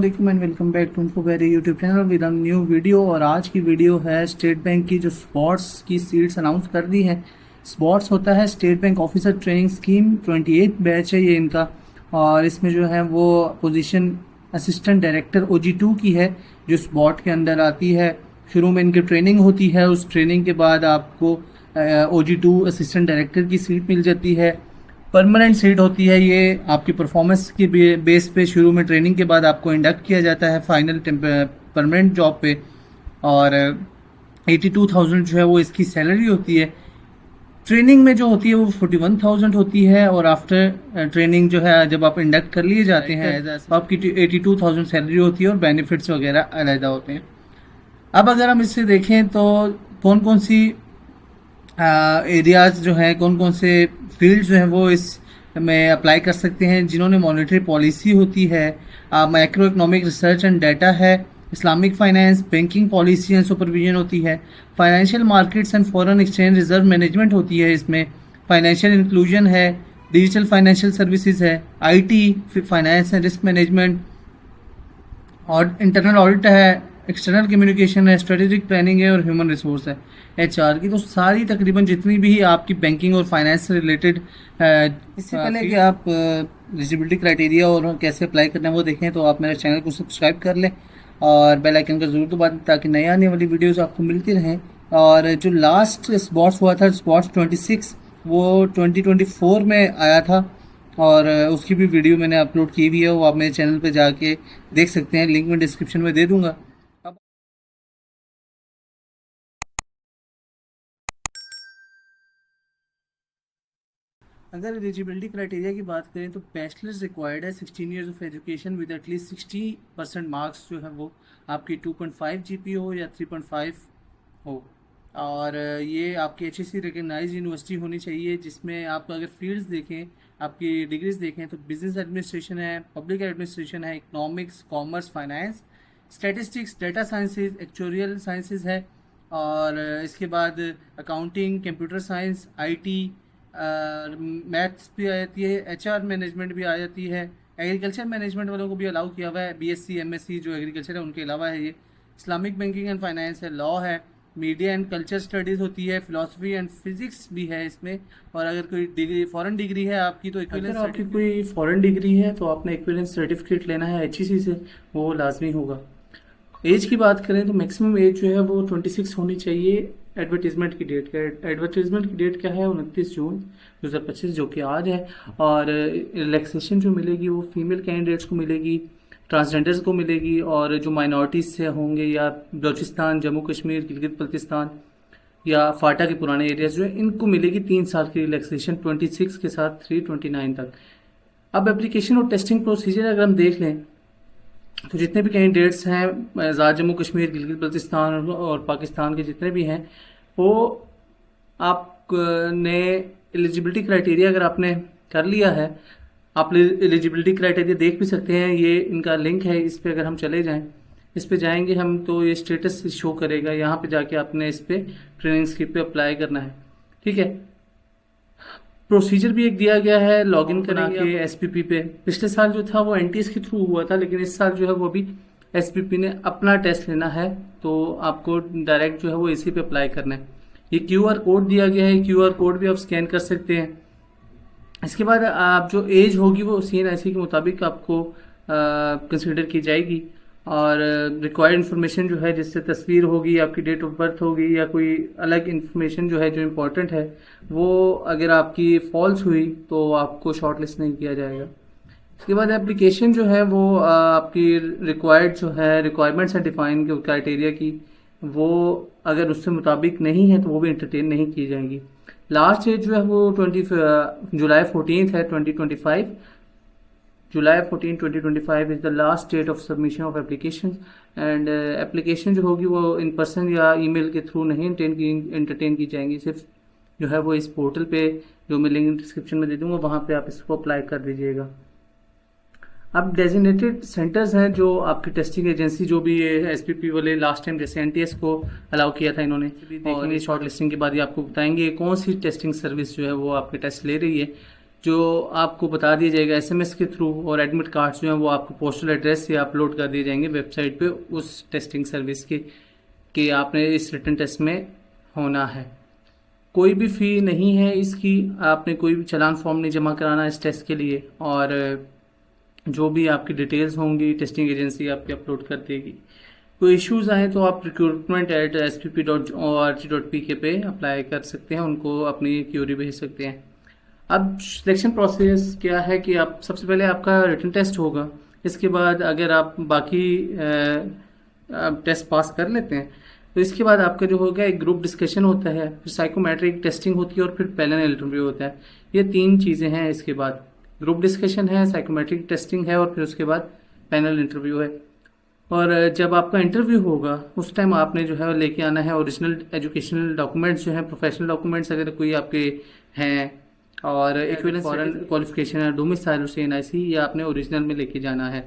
Welcome back to Infovery YouTube channel with new video. और आज की वीडियो है स्टेट बैंक की जो स्पोर्ट्स की सीट्स अनाउंस कर दी है। स्पोर्ट्स होता है state bank officer training scheme, 28 batch है ये इनका। और इसमें जो है वो पोजीशन असिस्टेंट डायरेक्टर OG2 की है जो स्पॉट के अंदर आती है। शुरू में इनकी ट्रेनिंग होती है, उस ट्रेनिंग के बाद आपको OG2 असिस्टेंट डायरेक्टर की सीट मिल जाती है। परमानेंट सीट होती है ये, आपकी परफॉर्मेंस की बेस पे शुरू में ट्रेनिंग के बाद आपको इंडक्ट किया जाता है फाइनल परमानेंट जॉब पे। और 82,000 जो है वो इसकी सैलरी होती है। ट्रेनिंग में जो होती है वो 41,000 होती है, और आफ्टर ट्रेनिंग जो है जब आप इंडक्ट कर लिए जाते हैं तो आपकी 82,000 सैलरी होती है और बेनिफिट्स वगैरह अलहदा होते हैं। अब अगर हम इससे देखें तो कौन कौन सी एरियाज जो हैं, कौन कौन से फील्ड जो हैं वो इस में अप्लाई कर सकते हैं। जिन्होंने मॉनेटरी पॉलिसी होती है, macro economic research and data है, Islamic finance, banking policy and supervision होती है, financial markets and foreign exchange reserve management होती है इसमें, फाइनेंशियल इंक्लूजन है, डिजिटल फाइनेंशियल सर्विसेज है, IT finance and risk management, और इंटरनल ऑडिट है, एक्सटर्नल कम्युनिकेशन है, स्ट्रेटेजिक प्लानिंग है और ह्यूमन रिसोर्स है HR की। तो सारी तकरीबन जितनी भी आपकी बैंकिंग और फाइनेंस से रिलेटेड, इससे पहले कि आप एलिजिबिलिटी क्राइटेरिया और कैसे अप्लाई करना है वो देखें तो आप मेरे चैनल को सब्सक्राइब कर लें और बेल आइकन का जरूर दबा दें ताकि नए आने वाली वीडियोस आपको मिलती रहें। और जो लास्ट स्पोर्ट्स हुआ था, स्पोर्ट्स 26, वो 2024 में आया था और उसकी भी वीडियो मैंने अपलोड की हुई है, वो आप मेरे चैनल पे जाके देख सकते हैं, लिंक मैं डिस्क्रिप्शन में दे दूंगा। अगर एलिजिबिलिटी क्राइटेरिया की बात करें तो बैचलर्स रिक्वायर्ड है, 16 years of education with at least 60% marks जो है वो आपकी 2.5 GPA हो या 3.5 हो। और ये आपकी HSC रिकगनाइज यूनिवर्सिटी होनी चाहिए, जिसमें आप अगर फील्ड्स देखें, आपकी डिग्रीज देखें तो बिजनेस एडमिनिस्ट्रेशन है, पब्लिक एडमिनिस्ट्रेशन है, economics, commerce, finance, statistics, data sciences, actuarial sciences है। और इसके बाद accounting, computer science, IT, maths भी आ जाती है, HR मैनेजमेंट भी आ जाती है। एग्रीकल्चर मैनेजमेंट वालों को भी अलाउ किया हुआ है, BSc MSc जो एग्रीकल्चर है उनके अलावा है ये। इस्लामिक बैंकिंग एंड फाइनेंस है, लॉ है, मीडिया एंड कल्चर स्टडीज़ होती है, फिलोसफी एंड फिजिक्स भी है इसमें। और अगर कोई डिग्री फॉरेन डिग्री है आपकी तो अगर आपकी कोई फॉरेन डिग्री है तो आपने एक्सपीरियंस सर्टिफिकेट लेना है HEC से, वो लाजमी होगा। एज की बात करें तो मैक्सिमम एज जो है वो 26 होनी चाहिए एडवर्टीजमेंट की डेट का। एडवर्टीजमेंट की डेट क्या है, 29 जून 2025 जो कि आज है। और रिलैक्सेशन जो मिलेगी वो फीमेल कैंडिडेट्स को मिलेगी, ट्रांसजेंडर्स को मिलेगी, और जो माइनॉरिटीज़ से होंगे या बलूचिस्तान, जम्मू कश्मीर, गिलगित बल्तिस्तान या फाटा के पुराने एरियाज जो है इनको मिलेगी 3 साल की रिलैक्सेशन, 26 के साथ 329 तक। अब एप्लीकेशन और टेस्टिंग प्रोसीजर अगर हम देख लें तो जितने भी कैंडिडेट्स हैं आज़ाद जम्मू कश्मीर, गिलगित बल्तिस्तान और पाकिस्तान के जितने भी हैं, वो आपने एलिजिबिलिटी क्राइटेरिया अगर आपने कर लिया है, आप एलिजिबिलिटी क्राइटेरिया देख भी सकते हैं, ये इनका लिंक है, इस पर अगर हम चले जाएं, इस पे जाएंगे हम तो ये स्टेटस शो करेगा, यहाँ पे जाके आपने इस पे ट्रेनिंग स्कीम पे अप्लाई करना है। ठीक है, प्रोसीजर भी एक दिया गया है, लॉगिन करा के SPP पे। पिछले साल जो था वो NTS के थ्रू हुआ था, लेकिन इस साल जो है वो अभी SPP ने अपना टेस्ट लेना है, तो आपको डायरेक्ट जो है वो इसी पे अप्लाई करना है। ये QR कोड दिया गया है, QR कोड भी आप स्कैन कर सकते हैं। इसके बाद आप जो एज होगी वो CNIC के मुताबिक आपको कंसिडर की जाएगी। और रिक्वायर्ड इन्फॉर्मेशन जो है, जिससे तस्वीर होगी, आपकी डेट ऑफ बर्थ होगी या कोई अलग इन्फॉर्मेशन जो है जो इम्पोर्टेंट है, वो अगर आपकी फॉल्स हुई तो आपको शॉर्ट लिस्ट नहीं किया जाएगा। इसके बाद एप्लीकेशन जो है वो आपकी रिक्वायर्ड जो है रिक्वायरमेंट्स हैं डिफाइन क्राइटेरिया की, वो अगर उससे मुताबिक नहीं है तो वो भी एंटरटेन नहीं की जाएंगी। लास्ट डेट जो है वो जुलाई 14 है 2025। July 14, 2025 is the last date of submission of application. And application जो होगी वो इन पर्सन या ईमेल के थ्रू नहीं एंटरटेन की जाएंगी, सिर्फ जो है वो इस पोर्टल पे, जो मैं लिंक डिस्क्रिप्शन में दे दूंगा, वहाँ पे आप इसको अप्लाई कर दीजिएगा। अब डेजिग्नेटेड सेंटर्स हैं जो आपकी टेस्टिंग एजेंसी, जो भी SPP वाले लास्ट टाइम जैसे NTS को अलाउ किया था इन्होंने, और शॉर्ट लिस्टिंग के बाद ही आपको बताएंगे कौन सी टेस्टिंग सर्विस जो है वो आपके टेस्ट ले रही है। जो आपको बता दिया जाएगा एसएमएस के थ्रू, और एडमिट कार्ड्स जो हैं वो आपको पोस्टल एड्रेस से अपलोड कर दिए जाएंगे वेबसाइट पे उस टेस्टिंग सर्विस के कि आपने इस रिटन टेस्ट में होना है। कोई भी फ़ी नहीं है इसकी, आपने कोई भी चालान फॉर्म नहीं जमा कराना इस टेस्ट के लिए, और जो भी आपकी डिटेल्स होंगी टेस्टिंग एजेंसी आपकी अपलोड कर देगी। कोई इश्यूज़ आए तो आप recruitment@spp.org.pk पे अप्लाई कर सकते हैं, उनको अपनी क्यूरी भेज सकते हैं। अब सिलेक्शन प्रोसेस क्या है कि आप सबसे पहले आपका रिटन टेस्ट होगा, इसके बाद अगर आप बाकी टेस्ट पास कर लेते हैं तो इसके बाद आपका जो होगा एक ग्रुप डिस्कशन होता है, फिर साइकोमेट्रिक टेस्टिंग होती है और फिर पैनल इंटरव्यू होता है। ये 3 चीज़ें हैं। इसके बाद ग्रुप डिस्कशन है, साइकोमेट्रिक टेस्टिंग है और फिर उसके बाद पैनल इंटरव्यू है। और जब आपका इंटरव्यू होगा उस टाइम आपने जो है लेके आना है ओरिजिनल एजुकेशनल डॉक्यूमेंट्स जो हैं, प्रोफेशनल डॉक्यूमेंट्स अगर कोई आपके हैं, और इक्विवेलेंस फॉरेन क्वालिफिकेशन है, डोमिसाइल से एनआईसी, ये आपने ओरिजिनल में लेके जाना है।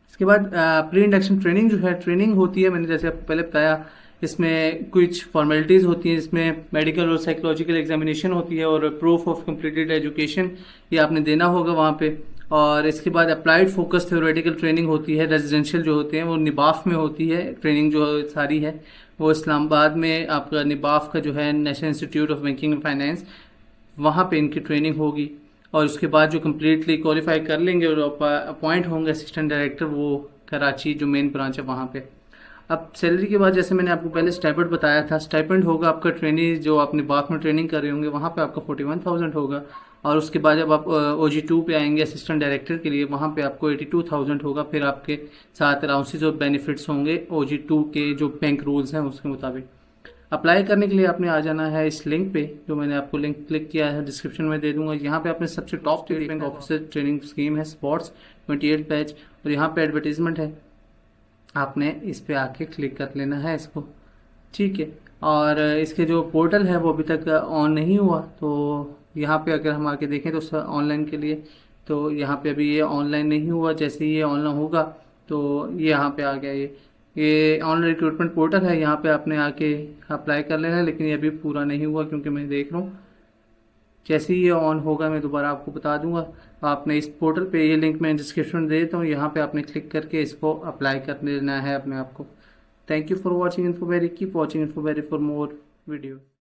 इसके बाद प्री इंडक्शन ट्रेनिंग जो है, ट्रेनिंग होती है, मैंने जैसे आपको पहले बताया, इसमें कुछ फॉर्मेलिटीज़ होती हैं, जिसमें मेडिकल और साइकोलॉजिकल एग्जामिनेशन होती है और प्रूफ ऑफ कंप्लीटेड एजुकेशन ये आपने देना होगा वहाँ पे। और इसके बाद अप्लाइड फोकस थ्योरेटिकल ट्रेनिंग होती है। रेजिडेंशियल जो होते हैं वो निबाफ में होती है ट्रेनिंग जो सारी है, वो इस्लामाबाद में आपका निबाफ का जो है national institute of banking and finance, वहाँ पे इनकी ट्रेनिंग होगी। और उसके बाद जो कम्प्लीटली क्वालिफाई कर लेंगे और अपॉइंट होंगे असिस्टेंट डायरेक्टर, वो कराची जो मेन ब्रांच है वहाँ पे। अब सैलरी के बाद जैसे मैंने आपको पहले स्टाइपेंड बताया था, स्टाइपेंड होगा आपका ट्रेनिंग जो आप निबाफ में ट्रेनिंग कर रहे होंगे वहाँ पे आपका 41,000 होगा। और उसके बाद जब आप OG2 पे आएंगे असिस्टेंट डायरेक्टर के लिए, वहाँ पे आपको 82,000 होगा। फिर आपके साथ अलाउंसेज और बेनिफिट्स होंगे OG2 के जो बैंक रूल्स हैं उसके मुताबिक। अप्लाई करने के लिए आपने आ जाना है इस लिंक पे, जो मैंने आपको लिंक क्लिक किया है डिस्क्रिप्शन में दे दूंगा। यहाँ पे आपने सबसे top state bank officer training scheme है स्पॉट्स 28 बैच, और यहाँ पे एडवर्टीजमेंट है, आपने इस पे आके क्लिक कर लेना है इसको, ठीक है। और इसके जो पोर्टल है वो अभी तक ऑन नहीं हुआ, तो यहाँ पे अगर हम आके देखें तो ऑनलाइन के लिए, तो यहाँ पे अभी ये ऑनलाइन नहीं हुआ। जैसे ही ये ऑनलाइन होगा तो ये यहाँ पे आ गया, ये ऑनलाइन रिक्रूटमेंट पोर्टल है, यहाँ पे आपने आके अप्लाई कर लेना है। लेकिन ये अभी पूरा नहीं हुआ क्योंकि मैं देख रहा हूँ, जैसे ही ये ऑन होगा मैं दोबारा आपको बता दूंगा। आपने इस पोर्टल पे, ये लिंक मैं डिस्क्रिप्शन में दे देता हूँ, यहाँ पे आपने क्लिक करके इसको अप्लाई कर लेना है अपने आप को। Thank you for watching Infovery, keep watching Infovery for more video.